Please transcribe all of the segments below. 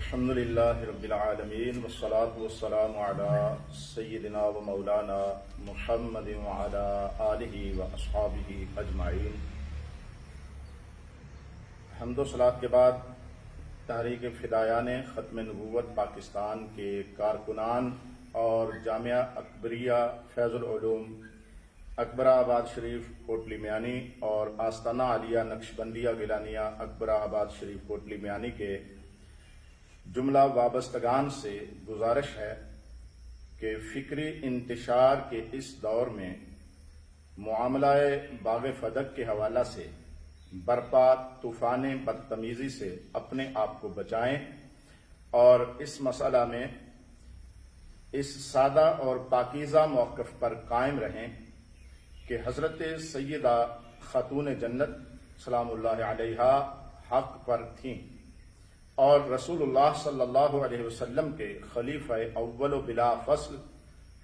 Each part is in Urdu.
الحمد للہ رب العالمین والصلاة والسلام علی سیدنا و مولانا محمد وعلی آلہ و اصحابہ اجمعین۔ حمد و صلاۃ کے بعد تحریک فدایان ختم نبوت پاکستان کے کارکنان اور جامعہ اکبریہ فیض العلوم اکبر آباد شریف کوٹلی میانی اور آستانہ عالیہ نقشبندیہ گیلانیہ اکبر آباد شریف کوٹلی میانی کے جملہ وابستگان سے گزارش ہے کہ فکری انتشار کے اس دور میں معاملہ باغ فدق کے حوالہ سے برپا طوفان بدتمیزی سے اپنے آپ کو بچائیں اور اس مسئلہ میں اس سادہ اور پاکیزہ موقف پر قائم رہیں کہ حضرت سیدہ خاتون جنت سلام اللہ علیہا حق پر تھیں اور رسول اللہ صلی اللہ علیہ وسلم کے خلیفہ اول و بلا فصل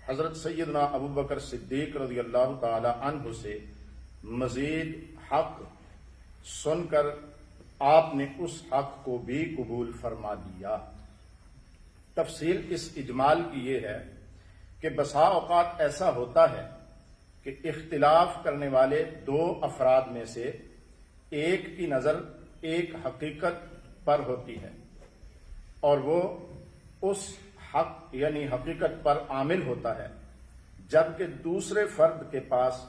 حضرت سیدنا ابوبکر صدیق رضی اللہ تعالی عنہ سے مزید حق سن کر آپ نے اس حق کو بھی قبول فرما لیا۔ تفصیل اس اجمال کی یہ ہے کہ بسا اوقات ایسا ہوتا ہے کہ اختلاف کرنے والے دو افراد میں سے ایک کی نظر ایک حقیقت پر ہوتی ہے اور وہ اس حق یعنی حقیقت پر عامل ہوتا ہے، جبکہ دوسرے فرد کے پاس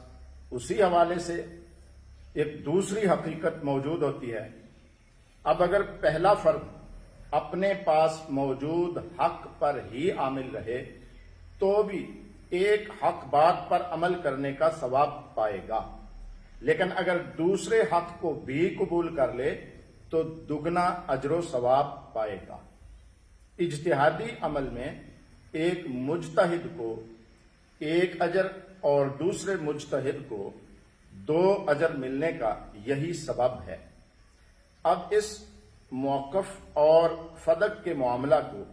اسی حوالے سے ایک دوسری حقیقت موجود ہوتی ہے۔ اب اگر پہلا فرد اپنے پاس موجود حق پر ہی عامل رہے تو بھی ایک حق بات پر عمل کرنے کا ثواب پائے گا، لیکن اگر دوسرے حق کو بھی قبول کر لے تو دگنا اجر و ثواب پائے گا۔ اجتہادی عمل میں ایک مجتہد کو ایک اجر اور دوسرے مجتہد کو دو اجر ملنے کا یہی سبب ہے۔ اب اس موقف اور فدق کے معاملہ کو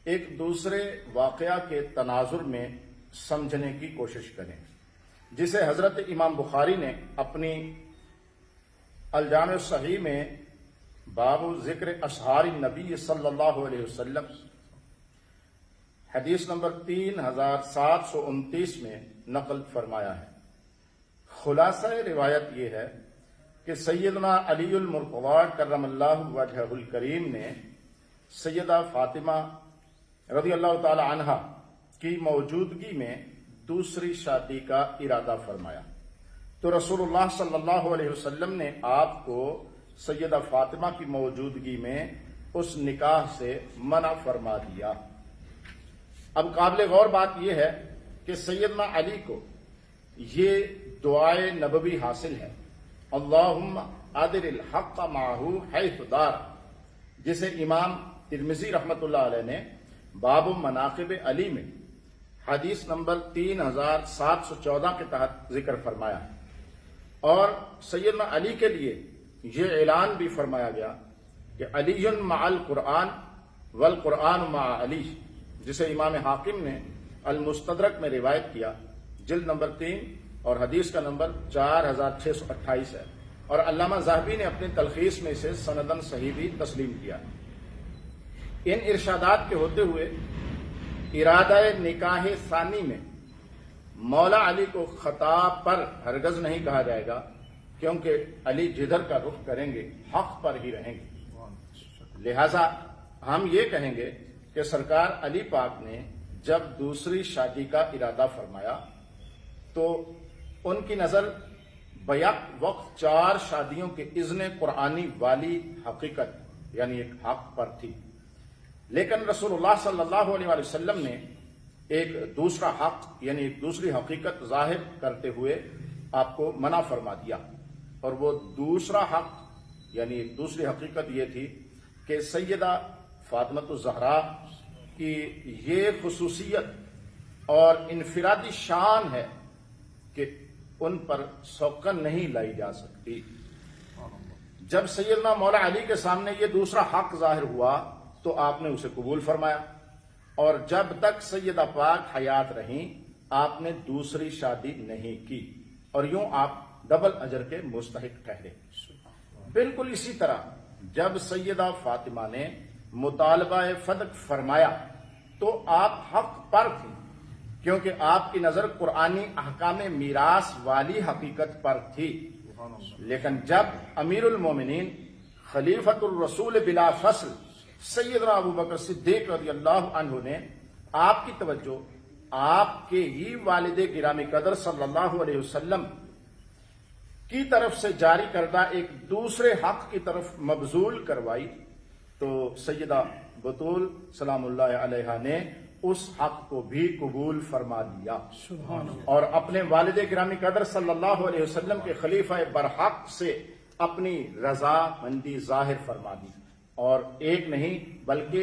ایک دوسرے واقعہ کے تناظر میں سمجھنے کی کوشش کریں، جسے حضرت امام بخاری نے اپنی الجامع الصحیح میں باب ذکر اشعار النبی صلی اللہ علیہ وسلم حدیث نمبر 3729 میں نقل فرمایا ہے۔ خلاصہ روایت یہ ہے کہ سیدنا علی المرتضی کرم اللہ وجہہ الکریم نے سیدہ فاطمہ رضی اللہ تعالی عنہا کی موجودگی میں دوسری شادی کا ارادہ فرمایا تو رسول اللہ صلی اللہ علیہ وسلم نے آپ کو سیدہ فاطمہ کی موجودگی میں اس نکاح سے منع فرما دیا۔ اب قابل غور بات یہ ہے کہ سیدنا علی کو یہ دعائے نبوی حاصل ہے، اللہم ادر الحق معہ حیث دار، جسے امام ترمذی رحمۃ اللہ علیہ نے باب مناقب علی میں حدیث نمبر 3714 کے تحت ذکر فرمایا ہے، اور سیدنا علی کے لیے یہ اعلان بھی فرمایا گیا کہ علی مع القرآن والقرآن مع علی، جسے امام حاکم نے المستدرک میں روایت کیا، جلد نمبر 3 اور حدیث کا نمبر 4628 ہے، اور علامہ ذہبی نے اپنی تلخیص میں اسے سندن صحیح بھی تسلیم کیا۔ ان ارشادات کے ہوتے ہوئے ارادہ نکاح ثانی میں مولا علی کو خطا پر ہرگز نہیں کہا جائے گا، کیونکہ علی جدھر کا رخ کریں گے حق پر ہی رہیں گے۔ لہذا ہم یہ کہیں گے کہ سرکار علی پاک نے جب دوسری شادی کا ارادہ فرمایا تو ان کی نظر بیک وقت 4 شادیوں کے اذن قرآنی والی حقیقت یعنی ایک حق پر تھی، لیکن رسول اللہ صلی اللہ علیہ وسلم نے ایک دوسرا حق یعنی ایک دوسری حقیقت ظاہر کرتے ہوئے آپ کو منع فرما دیا، اور وہ دوسرا حق یعنی ایک دوسری حقیقت یہ تھی کہ سیدہ فاطمہ الزہرا کی یہ خصوصیت اور انفرادی شان ہے کہ ان پر سوکن نہیں لائی جا سکتی۔ جب سیدنا مولا علی کے سامنے یہ دوسرا حق ظاہر ہوا تو آپ نے اسے قبول فرمایا، اور جب تک سیدہ پاک حیات رہیں آپ نے دوسری شادی نہیں کی، اور یوں آپ ڈبل اجر کے مستحق ٹھہرے۔ بالکل اسی طرح جب سیدہ فاطمہ نے مطالبہ فدق فرمایا تو آپ حق پر تھیں، کیونکہ آپ کی نظر قرآنی احکام میراث والی حقیقت پر تھی۔ لیکن جب امیر المومنین خلیفۃ الرسول بلا فصل سیدنا ابو بکر صدیق رضی اللہ عنہ نے آپ کی توجہ آپ کے ہی والد گرامی قدر صلی اللہ علیہ وسلم کی طرف سے جاری کردہ ایک دوسرے حق کی طرف مبذول کروائی تو سیدہ بطول سلام اللہ علیہا نے اس حق کو بھی قبول فرما لیا اور اپنے والد گرامی قدر صلی اللہ علیہ وسلم کے خلیفہ برحق سے اپنی رضا مندی ظاہر فرما دی، اور ایک نہیں بلکہ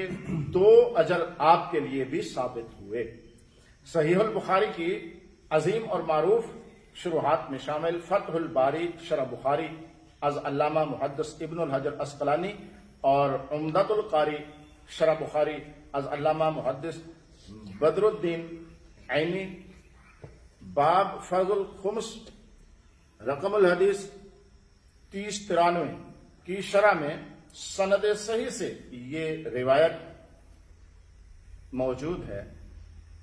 2 اجر آپ کے لیے بھی ثابت ہوئے۔ صحیح البخاری کی عظیم اور معروف شروحات میں شامل فتح الباری شرح بخاری از علامہ محدث ابن الحجر اسقلانی اور عمدۃ القاری شرح بخاری از علامہ محدث بدر الدین عینی باب فرض الخمس رقم الحدیث 3093 کی شرح میں سند صحیح سے یہ روایت موجود ہے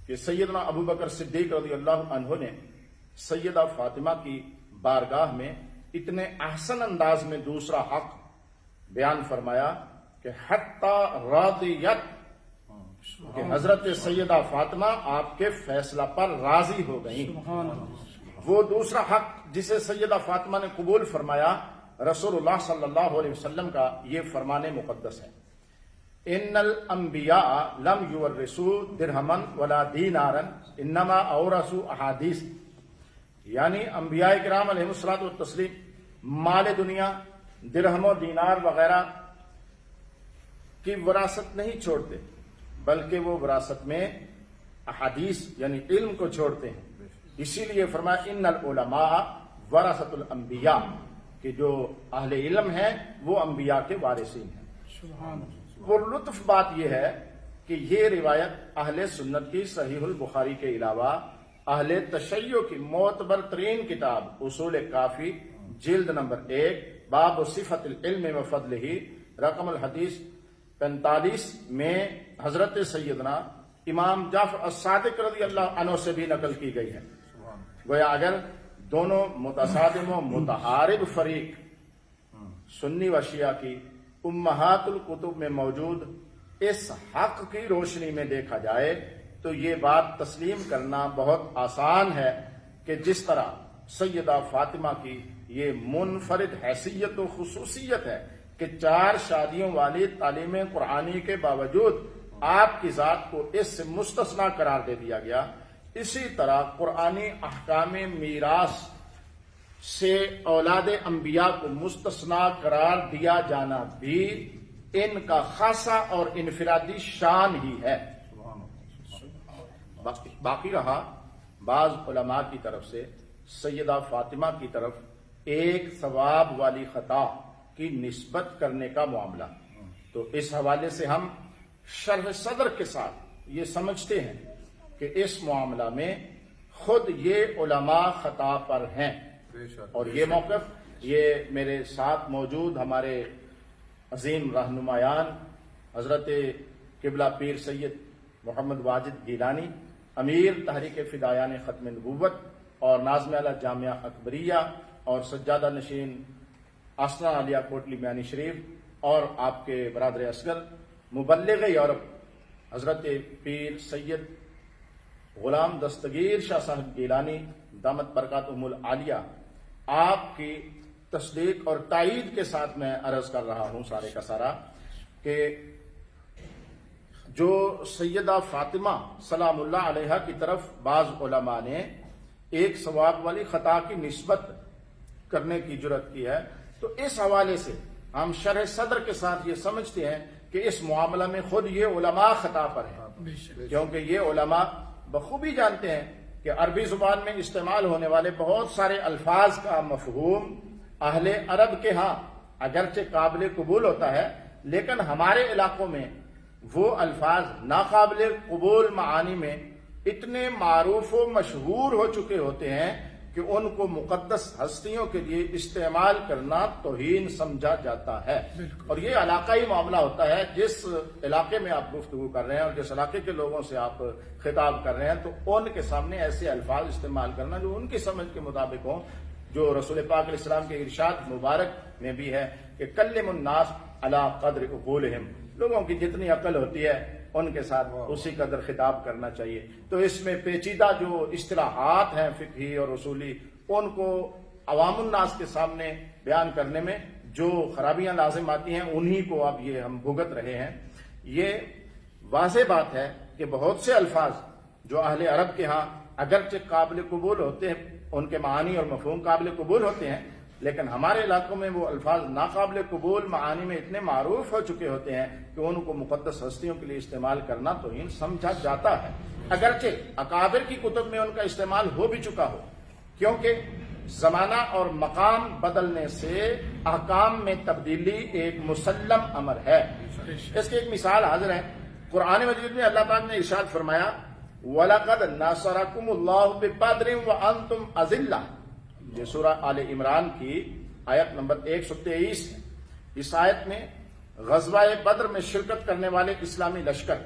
کہ سیدنا ابو بکر صدیق رضی اللہ عنہ نے سیدہ فاطمہ کی بارگاہ میں اتنے احسن انداز میں دوسرا حق بیان فرمایا کہ حتی راضیت، کہ حضرت سیدہ فاطمہ آپ کے فیصلہ پر راضی ہو گئیں۔ وہ دوسرا حق جسے سیدہ فاطمہ نے قبول فرمایا رسول اللہ صلی اللہ علیہ وسلم کا یہ فرمان مقدس ہے، ان الانبیاء لم یورثوا درہما ولا دینارا انما اورثوا احادیث، یعنی انبیاء کرام علیہ الصلوۃ والتسلیم مال دنیا، درہم و دینار وغیرہ کی وراثت نہیں چھوڑتے، بلکہ وہ وراثت میں احادیث یعنی علم کو چھوڑتے ہیں۔ اسی لیے فرمایا ان العلماء ورثۃ الانبیاء، کہ جو اہل علم ہیں وہ انبیاء کے وارثین ہیں۔ لطف بات یہ ہے کہ یہ روایت اہل سنت کی صحیح البخاری کے علاوہ اہل تشیع کی معتبر ترین کتاب اصول کافی جلد نمبر 1 باب صفت العلم و فضلہ رقم الحدیث 45 میں حضرت سیدنا امام جعفر الصادق رضی اللہ عنہ سے بھی نقل کی گئی ہے۔ گویا اگر دونوں متصادم و متحارب فریق سنی و شیعہ کی امہات الکتب میں موجود اس حق کی روشنی میں دیکھا جائے تو یہ بات تسلیم کرنا بہت آسان ہے کہ جس طرح سیدہ فاطمہ کی یہ منفرد حیثیت و خصوصیت ہے کہ 4 شادیوں والی تعلیم قرآنی کے باوجود آپ کی ذات کو اس سے مستثنا قرار دے دیا گیا، اسی طرح قرآنی احکام میراث سے اولاد انبیاء کو مستثنا قرار دیا جانا بھی ان کا خاصہ اور انفرادی شان ہی ہے۔ باقی رہا بعض علماء کی طرف سے سیدہ فاطمہ کی طرف ایک ثواب والی خطا کی نسبت کرنے کا معاملہ، تو اس حوالے سے ہم شرح صدر کے ساتھ یہ سمجھتے ہیں کہ اس معاملہ میں خود یہ علماء خطا پر ہیں، اور یہ موقف یہ میرے ساتھ موجود ہمارے عظیم رہنمایان حضرت قبلہ پیر سید محمد واجد گیلانی امیر تحریک فدایان ختم نبوت اور ناظم اعلیٰ جامعہ اکبریہ اور سجادہ نشین آسنا عالیہ کوٹلی میانی شریف اور آپ کے برادر اصغر مبلغ یورپ حضرت پیر سید غلام دستگیر شاہ صاحب گیلانی دامت برکاتہم العالیہ، آپ کی تصدیق اور تائید کے ساتھ میں عرض کر رہا ہوں سارے کا سارا کہ جو سیدہ فاطمہ سلام اللہ علیہا کی طرف بعض علماء نے ایک ثواب والی خطا کی نسبت کرنے کی جرات کی ہے، تو اس حوالے سے ہم شرح صدر کے ساتھ یہ سمجھتے ہیں کہ اس معاملہ میں خود یہ علماء خطا پر ہیں، کیونکہ یہ علماء بخوبی جانتے ہیں کہ عربی زبان میں استعمال ہونے والے بہت سارے الفاظ کا مفہوم اہل عرب کے ہاں اگرچہ قابل قبول ہوتا ہے، لیکن ہمارے علاقوں میں وہ الفاظ ناقابل قبول معانی میں اتنے معروف و مشہور ہو چکے ہوتے ہیں کہ ان کو مقدس ہستیوں کے لیے استعمال کرنا توہین سمجھا جاتا ہے۔ اور یہ علاقائی معاملہ ہوتا ہے، جس علاقے میں آپ گفتگو کر رہے ہیں اور جس علاقے کے لوگوں سے آپ خطاب کر رہے ہیں، تو ان کے سامنے ایسے الفاظ استعمال کرنا جو ان کی سمجھ کے مطابق ہوں، جو رسول پاک علیہ السلام کے ارشاد مبارک میں بھی ہے کہ کلم الناس علی قدر عقولہم، لوگوں کی جتنی عقل ہوتی ہے ان کے ساتھ اسی قدر خطاب کرنا چاہیے۔ تو اس میں پیچیدہ جو اصطلاحات ہیں فقہی اور اصولی، ان کو عوام الناس کے سامنے بیان کرنے میں جو خرابیاں لازم آتی ہیں انہی کو اب یہ ہم بھگت رہے ہیں۔ یہ واضح بات ہے کہ بہت سے الفاظ جو اہل عرب کے ہاں اگرچہ قابل قبول ہوتے ہیں، ان کے معانی اور مفہوم قابل قبول ہوتے ہیں، لیکن ہمارے علاقوں میں وہ الفاظ ناقابل قبول معانی میں اتنے معروف ہو چکے ہوتے ہیں کہ ان کو مقدس ہستیوں کے لیے استعمال کرنا توہین سمجھا جاتا ہے، اگرچہ اکابر کی کتب میں ان کا استعمال ہو بھی چکا ہو، کیونکہ زمانہ اور مقام بدلنے سے احکام میں تبدیلی ایک مسلم امر ہے۔ اس کی ایک مثال حاضر ہے، قرآن مجید میں اللہ پاک نے ارشاد فرمایا وَلَقَدْ نَصَرَكُمُ اللَّهُ بِبَدْرٍ وَأَنْتُمْ أَذِلَّةٌ، یہ سورہ آل عمران کی آیت نمبر 123 ہے۔ اس آیت میں غزوہ بدر میں شرکت کرنے والے اسلامی لشکر،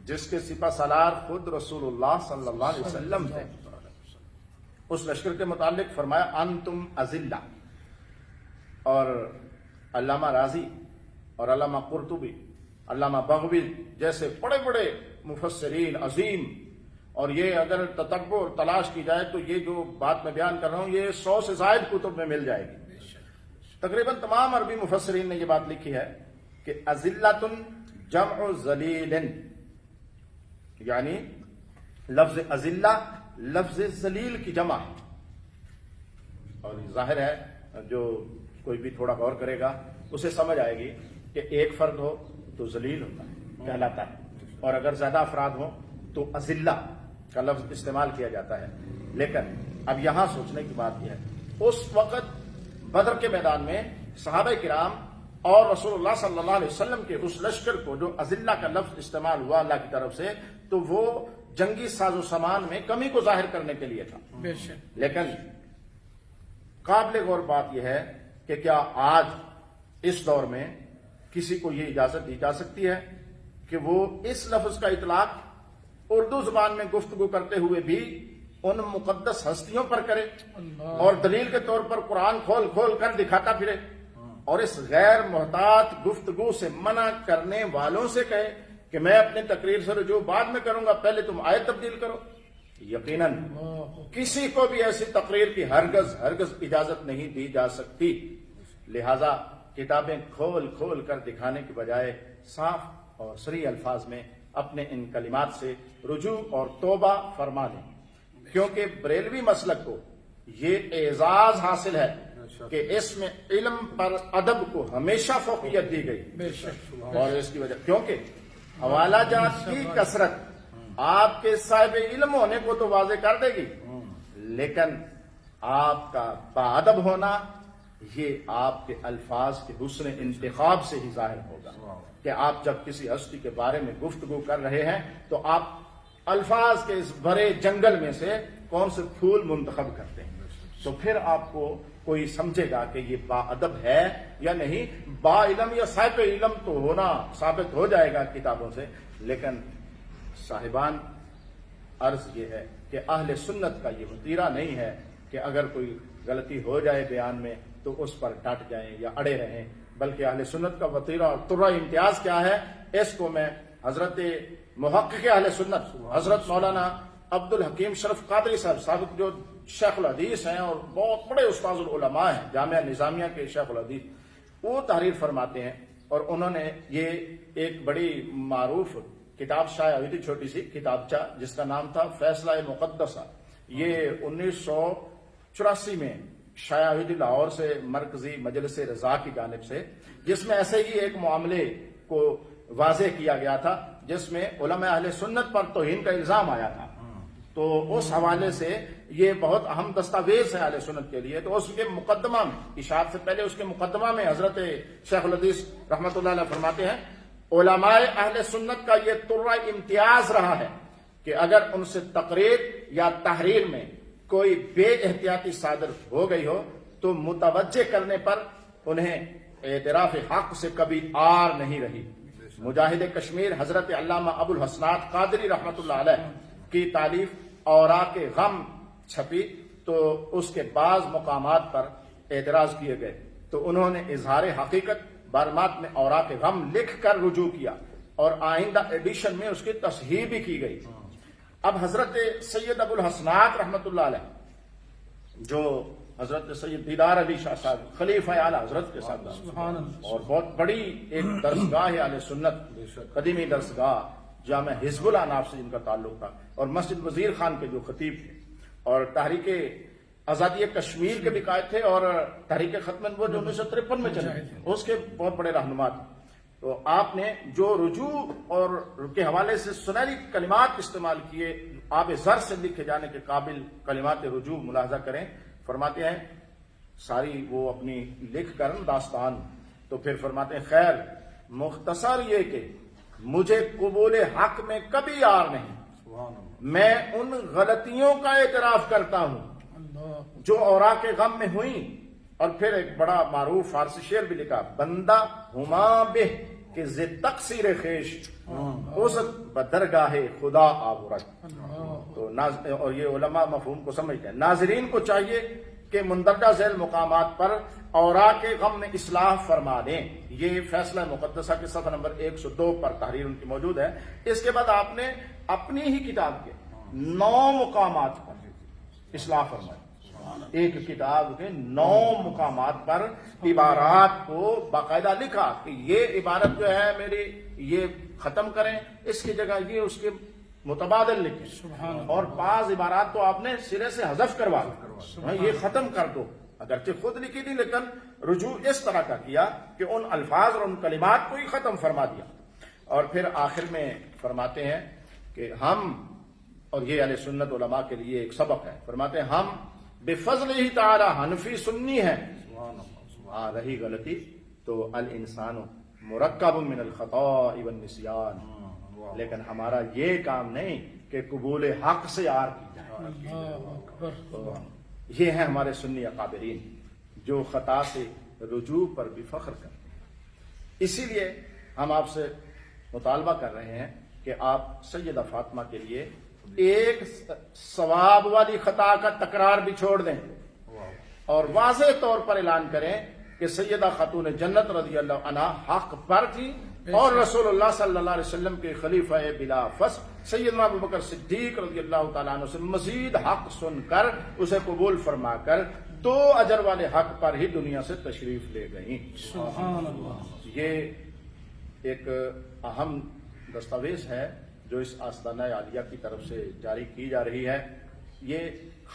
جس کے سپہ سالار خود رسول اللہ صلی اللہ علیہ وسلم تھے، اس لشکر کے متعلق فرمایا انتم اذلہ۔ اور علامہ رازی اور علامہ قرطبی، علامہ بغوی جیسے بڑے بڑے مفسرین عظیم، اور یہ اگر تتبع اور تلاش کی جائے تو یہ جو بات میں بیان کر رہا ہوں یہ 100 سے زائد کتب میں مل جائے گی۔ تقریباً تمام عربی مفسرین نے یہ بات لکھی ہے کہ اذلۃ جمع ذلیل، یعنی لفظ اذلہ لفظ ذلیل کی جمع ہے، اور ظاہر ہے جو کوئی بھی تھوڑا غور کرے گا اسے سمجھ آئے گی کہ ایک فرد ہو تو ذلیل ہوتا ہے، کہلاتا ہے، اور اگر زیادہ افراد ہوں تو اذلہ کا لفظ استعمال کیا جاتا ہے۔ لیکن اب یہاں سوچنے کی بات یہ ہے، اس وقت بدر کے میدان میں صحابہ کرام اور رسول اللہ صلی اللہ علیہ وسلم کے اس لشکر کو جو اذلہ کا لفظ استعمال ہوا اللہ کی طرف سے، تو وہ جنگی ساز و سامان میں کمی کو ظاہر کرنے کے لیے تھا۔ لیکن قابل غور بات یہ ہے کہ کیا آج اس دور میں کسی کو یہ اجازت دی جا سکتی ہے کہ وہ اس لفظ کا اطلاق اردو زبان میں گفتگو کرتے ہوئے بھی ان مقدس ہستیوں پر کرے اور دلیل کے طور پر قرآن کھول کھول کر دکھاتا پھرے، اور اس غیر محتاط گفتگو سے منع کرنے والوں سے کہے کہ میں اپنی تقریر سے رجوع بعد میں کروں گا، پہلے تم آیت تبدیل کرو؟ یقیناً کسی کو بھی ایسی تقریر کی ہرگز اجازت نہیں دی جا سکتی۔ لہذا کتابیں کھول کھول کر دکھانے کے بجائے صاف اور صریح الفاظ میں اپنے ان کلمات سے رجوع اور توبہ فرما دیں، کیونکہ بریلوی مسلک کو یہ اعزاز حاصل ہے کہ اس میں علم پر ادب کو ہمیشہ فوقیت دی گئی، اور اس کی وجہ کیونکہ حوالہ جات کی کثرت آپ کے صاحب علم ہونے کو تو واضح کر دے گی، لیکن آپ کا باادب ہونا یہ آپ کے الفاظ کے حسن انتخاب سے ہی ظاہر ہوگا کہ آپ جب کسی ہستی کے بارے میں گفتگو کر رہے ہیں تو آپ الفاظ کے اس بڑے جنگل میں سے کون سے پھول منتخب کرتے ہیں، تو پھر آپ کو کوئی سمجھے گا کہ یہ با ادب ہے یا نہیں۔ با علم یا صاحب علم تو ہونا ثابت ہو جائے گا کتابوں سے، لیکن صاحبان عرض یہ ہے کہ اہل سنت کا یہ وتیرہ نہیں ہے کہ اگر کوئی غلطی ہو جائے بیان میں تو اس پر ڈٹ جائیں یا اڑے رہیں، بلکہ اہل سنت کا وتیرہ اور ترہ امتیاز کیا ہے، اس کو میں حضرت محقق اہل سنت حضرت مولانا عبد الحکیم شرف قادری صاحب جو شیخ الحدیث ہیں اور بہت بڑے استاذ العلماء ہیں، جامعہ نظامیہ کے شیخ الحدیث، وہ تحریر فرماتے ہیں، اور انہوں نے یہ ایک بڑی معروف کتاب شائع ہوئی تھی، چھوٹی سی کتابچہ جس کا نام تھا فیصلہ مقدسہ، یہ 1984 میں شائع ہوئی تھی لاہور سے مرکزی مجلس رضا کی جانب سے، جس میں ایسے ہی ایک معاملے کو واضح کیا گیا تھا جس میں علماء اہل سنت پر توہین کا الزام آیا تھا۔ تو اس حوالے سے یہ بہت اہم دستاویز ہے اہل سنت کے لیے۔ تو اس کے مقدمہ میں اشاعت سے پہلے اس کے مقدمہ میں حضرت شیخ الحدیث رحمۃ اللہ علیہ فرماتے ہیں علماء اہل سنت کا یہ ترہ امتیاز رہا ہے کہ اگر ان سے تقریر یا تحریر میں کوئی بے احتیاطی صادر ہو گئی ہو تو متوجہ کرنے پر انہیں اعتراف حق سے کبھی آر نہیں رہی۔ مجاہد کشمیر حضرت علامہ ابو الحسنات قادری رحمۃ اللہ علیہ کی تالیف اوراق غم چھپی تو اس کے بعض مقامات پر اعتراض کیے گئے تو انہوں نے اظہار حقیقت برمات میں اوراق غم لکھ کر رجوع کیا اور آئندہ ایڈیشن میں اس کی تصحیح بھی کی گئی۔ اب حضرت سید ابو الحسنات رحمۃ اللہ علیہ جو حضرت سید دیدار علی شاہ صاحب خلیفہ اعلی حضرت کے ساتھ اور بہت بڑی ایک درسگاہ ہے اہل سنت، قدیمی درسگاہ جامع حزب اللہ نام سے جن کا تعلق تھا، اور مسجد وزیر خان کے جو خطیب تھے اور تحریک آزادی کشمیر کے بھی قائد تھے اور تحریک ختم نبوت جو 1953 میں چلے اس کے بہت بڑے رہنما تھے۔ تو آپ نے جو رجوع اور کے حوالے سے سنہری کلمات استعمال کیے، آب زر سے لکھے جانے کے قابل کلمات رجوع ملاحظہ کریں۔ فرماتے ہیں ساری وہ اپنی لکھ کر داستان، تو پھر فرماتے ہیں خیر مختصر یہ کہ مجھے قبول حق میں کبھی یار نہیں، میں ان غلطیوں کا اعتراف کرتا ہوں جو اوراق غم میں ہوئیں۔ اور پھر ایک بڑا معروف فارسی شعر بھی لکھا، بندہ ہما بہ کہ ز تقصیر خیش اس بدرگاہ خدا آورد۔ تو اور یہ علماء مفہوم کو سمجھتے ہیں۔ ناظرین کو چاہیے کہ مندرجہ ذیل مقامات پر اوراق غم میں اصلاح فرما دیں۔ یہ فیصلہ مقدسہ کے صفحہ نمبر 102 پر تحریر ان کی موجود ہے۔ اس کے بعد آپ نے اپنی ہی کتاب کے 9 مقامات پر اصلاح فرمائی، ایک کتاب کے 9 مقامات پر عبارات کو باقاعدہ لکھا کہ یہ عبارت جو ہے میری یہ ختم کریں، اس کی جگہ یہ اس کے متبادل لکھیں، اور بعض عبارات تو آپ نے سرے سے حذف کروا یہ ختم کر دو، اگرچہ خود لکھی تھی لیکن رجوع اس طرح کا کیا کہ ان الفاظ اور ان کلمات کو ہی ختم فرما دیا۔ اور پھر آخر میں فرماتے ہیں کہ ہم، اور یہ اہل سنت علماء کے لیے ایک سبق ہے، فرماتے ہیں ہم بفضل ہی تعالی حنفی سنی ہے، رہی غلطی تو الانسان مرکب من الخطاء والنسیان، لیکن ہمارا یہ کام نہیں کہ قبول حق سے یار کی جائے۔ تو یہ ہیں ہمارے سنی اکابرین جو خطا سے رجوع پر بھی فخر کرتے ہیں۔ اسی لیے ہم آپ سے مطالبہ کر رہے ہیں کہ آپ سیدہ فاطمہ کے لیے ایک ثواب والی خطا کا تکرار بھی چھوڑ دیں اور واضح طور پر اعلان کریں کہ سیدہ خاتون جنت رضی اللہ عنہا حق پر تھی اور رسول اللہ صلی اللہ علیہ وسلم کے خلیفہ بلا فصل سیدنا ابوبکر صدیق رضی اللہ تعالیٰ عنہ سے مزید حق سن کر اسے قبول فرما کر 2 اجر والے حق پر ہی دنیا سے تشریف لے گئیں۔ سبحان اللہ۔ یہ ایک اہم دستاویز ہے جو اس آستانہ عالیہ کی طرف سے جاری کی جا رہی ہے۔ یہ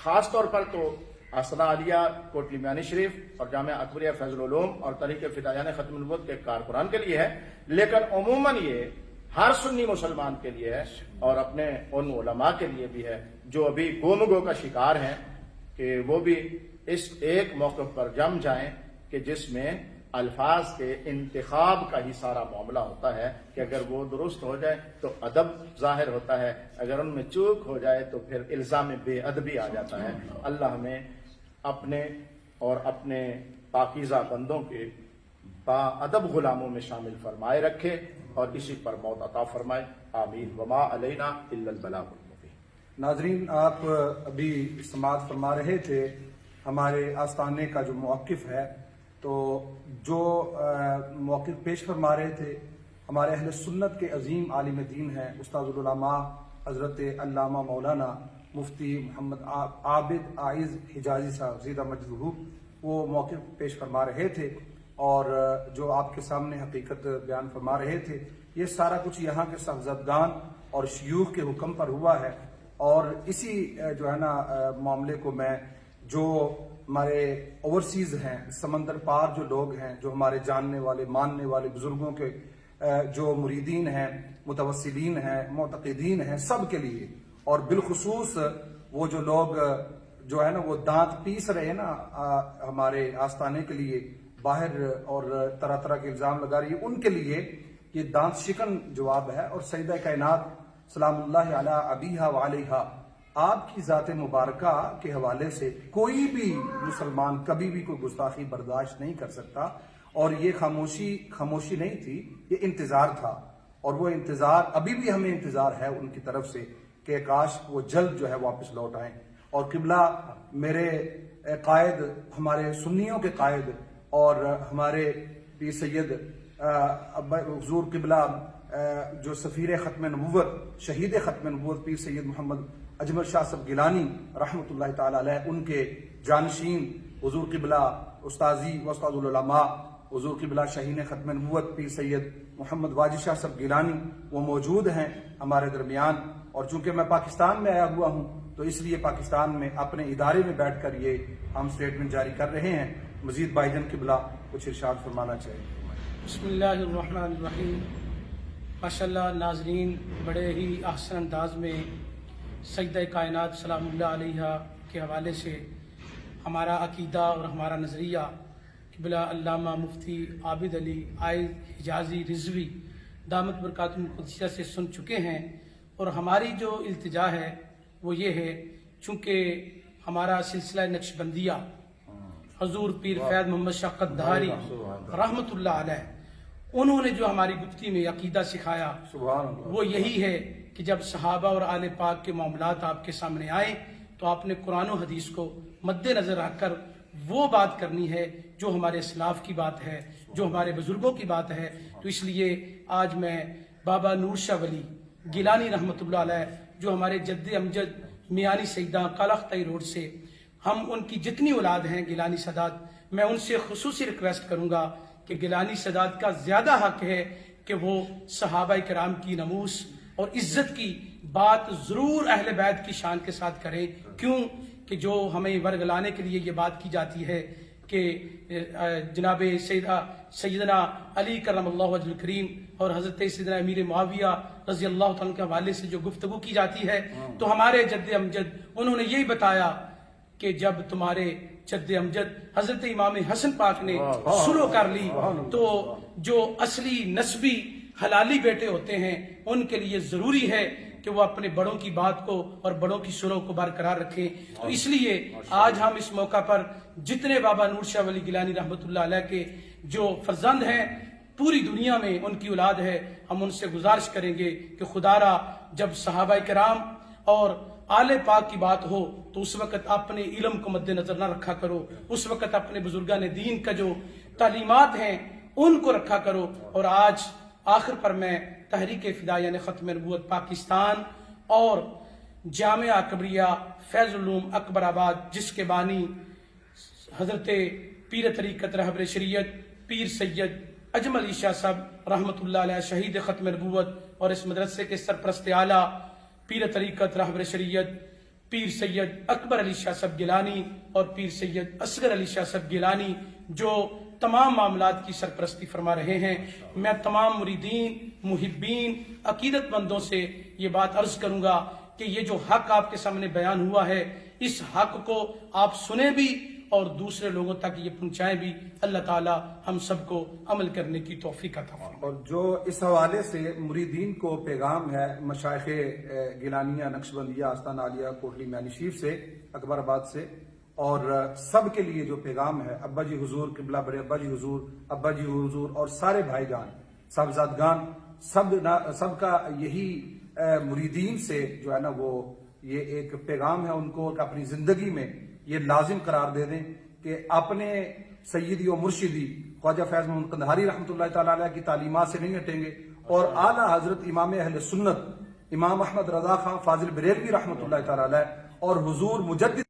خاص طور پر تو آستانہ عالیہ کوٹلی میانی شریف اور جامعہ اکبریہ فیض العلوم اور طریق فدایان ختم نبوت کے کارکنان کے لیے ہے، لیکن عموماً یہ ہر سنی مسلمان کے لیے ہے اور اپنے ان علماء کے لیے بھی ہے جو ابھی گومگو کا شکار ہیں، کہ وہ بھی اس ایک موقف پر جم جائیں کہ جس میں الفاظ کے انتخاب کا ہی سارا معاملہ ہوتا ہے کہ اگر وہ درست ہو جائے تو ادب ظاہر ہوتا ہے، اگر ان میں چوک ہو جائے تو پھر الزام بے ادبی آ جاتا ہے۔ اللہ ہمیں اپنے اور اپنے پاکیزہ بندوں کے با ادب غلاموں میں شامل فرمائے رکھے اور اسی پر موت عطا فرمائے، آمین۔ وما علینا الا البلاغ المبین۔ ناظرین، آپ ابھی سماعت فرما رہے تھے ہمارے آستانے کا جو موقف ہے، تو جو موقف پیش فرما رہے تھے ہمارے اہل سنت کے عظیم عالم دین ہیں استاد العلماء حضرت علامہ مولانا مفتی محمد عابد عائز حجازی صاحب زیدہ مجدہ، وہ موقف پیش فرما رہے تھے اور جو آپ کے سامنے حقیقت بیان فرما رہے تھے، یہ سارا کچھ یہاں کے صاحبزادگان اور شیوخ کے حکم پر ہوا ہے۔ اور اسی جو ہے نا معاملے کو میں جو ہمارے اوورسیز ہیں، سمندر پار جو لوگ ہیں، جو ہمارے جاننے والے ماننے والے بزرگوں کے جو مریدین ہیں، متوسلین ہیں، معتقدین ہیں، سب کے لیے، اور بالخصوص وہ جو لوگ جو ہے نا وہ دانت پیس رہے ہیں نا ہمارے آستانے کے لیے باہر اور طرح طرح کے الزام لگا رہی ہے، ان کے لیے یہ دانت شکن جواب ہے۔ اور سیدہ کائنات سلام اللہ علی ابیہا وعلیہا آپ کی ذات مبارکہ کے حوالے سے کوئی بھی مسلمان کبھی بھی کوئی گستاخی برداشت نہیں کر سکتا، اور یہ خاموشی نہیں تھی، یہ انتظار تھا، اور وہ انتظار ابھی بھی ہمیں انتظار ہے ان کی طرف سے کہ کاش وہ جلد جو ہے واپس لوٹ آئیں۔ اور قبلہ میرے قائد، ہمارے سنیوں کے قائد اور ہمارے پیر سید حضور قبلہ جو سفیر ختم نبوت، شہید ختم نبوت پیر سید محمد اجمل شاہ صاحب گیلانی رحمۃ اللہ تعالی علیہ، ان کے جانشین حضور قبلہ استاذی و استاد العلماء حضور قبلہ شہین ختم نبوت پیر سید محمد واجد شاہ صاحب گیلانی، وہ موجود ہیں ہمارے درمیان۔ اور چونکہ میں پاکستان میں آیا ہوا ہوں تو اس لیے پاکستان میں اپنے ادارے میں بیٹھ کر یہ ہم اسٹیٹمنٹ جاری کر رہے ہیں۔ مزید بھائی جان قبلہ کچھ ارشاد فرمانا چاہیے۔ بسم اللہ الرحمن الرحیم۔ ماشاءاللہ ناظرین، بڑے ہی احسن انداز میں سیدہ کائنات سلام اللہ علیہ کے حوالے سے ہمارا عقیدہ اور ہمارا نظریہ قبلہ علامہ مفتی عابد علی عائد حجازی رضوی دامت برکاتہ القدسیہ سے سن چکے ہیں، اور ہماری جو التجا ہے وہ یہ ہے، چونکہ ہمارا سلسلہ نقش بندیہ حضور پیر فیض محمد شاہ قدھاری رحمۃ اللہ علیہ، انہوں نے جو ہماری گفتی میں عقیدہ سکھایا وہ یہی ہے کہ جب صحابہ اور آل پاک کے معاملات آپ کے سامنے آئیں تو آپ نے قرآن و حدیث کو مد نظر رکھ کر وہ بات کرنی ہے جو ہمارے اسلاف کی بات ہے، جو ہمارے بزرگوں کی بات ہے۔ تو اس لیے آج میں بابا نور شاہ ولی گیلانی رحمۃ اللہ علیہ، جو ہمارے جد امجد میانی سیدہ کالختائی روڈ سے، ہم ان کی جتنی اولاد ہیں گیلانی سادات، میں ان سے خصوصی ریکویسٹ کروں گا کہ گیلانی سادات کا زیادہ حق ہے کہ وہ صحابہ کرام کی نموس اور عزت کی بات ضرور اہل بیت کی شان کے ساتھ کریں۔ کیوں کہ جو ہمیں ورگلانے کے لیے یہ بات کی جاتی ہے کہ جناب سیدنا علی کرم اللہ وجہ الکریم اور حضرت سیدنا امیر معاویہ رضی اللہ تعالیٰ کے حوالے سے جو گفتگو کی جاتی ہے، تو ہمارے جد امجد انہوں نے یہی بتایا کہ جب تمہارے جد امجد حضرت امام حسن پاک نے سلو کر لی تو جو اصلی نسبی حلالی بیٹے ہوتے ہیں ان کے لیے ضروری ہے کہ وہ اپنے بڑوں کی بات کو اور بڑوں کی سلو کو برقرار رکھیں۔ تو اس لیے آج ہم اس موقع پر جتنے بابا نور شاہ ولی گیلانی رحمۃ اللہ علیہ کے جو فرزند ہیں پوری دنیا میں ان کی اولاد ہے، ہم ان سے گزارش کریں گے کہ خدا را جب صحابہ کرام اور آل پاک کی بات ہو تو اس وقت اپنے علم کو مد نظر نہ رکھا کرو، اس وقت اپنے بزرگان دین کا جو تعلیمات ہیں ان کو رکھا کرو۔ اور آج آخر پر میں تحریک فدا یعنی ختم نبوت پاکستان اور جامعہ اکبریہ فیض العلوم اکبر آباد، جس کے بانی حضرت پیر طریقت رہبر شریعت پیر سید اجمل علی شاہ صاحب رحمۃ اللہ علیہ شہید ختم نبوت، اور اس مدرسے کے سرپرست اعلیٰ پیر طریقت رہبر شریعت پیر سید اکبر علی شاہ صاحب گیلانی اور پیر سید اصغر علی شاہ صاحب گیلانی جو تمام معاملات کی سرپرستی فرما رہے ہیں، میں تمام مریدین، محبین، عقیدت مندوں سے یہ بات عرض کروں گا کہ یہ جو حق آپ کے سامنے بیان ہوا ہے، اس حق کو آپ سنیں بھی اور دوسرے لوگوں تک یہ پہنچائیں بھی۔ اللہ تعالی ہم سب کو عمل کرنے کی توفیق عطا فرمائے۔ اور جو اس حوالے سے مریدین کو پیغام ہے مشائخ گیلانیہ نقشبندیہ آستان عالیہ کوٹلی میانی شریف سے، اکبر آباد سے، اور سب کے لیے جو پیغام ہے، ابا جی حضور قبلہ بڑے ابا جی حضور، ابا جی حضور اور سارے بھائی جان صاحبزادگان، سب کا یہی مریدین سے جو ہے نا وہ یہ ایک پیغام ہے ان کو کہ اپنی زندگی میں یہ لازم قرار دے دیں کہ اپنے سیدی و مرشدی خواجہ فیض محمد قندھاری رحمۃ اللہ تعالی علیہ کی تعلیمات سے نہیں ہٹیں گے، اور اعلیٰ حضرت امام اہل سنت امام احمد رضا خان فاضل بریلوی رحمۃ اللہ تعالی علیہ اور حضور مجدد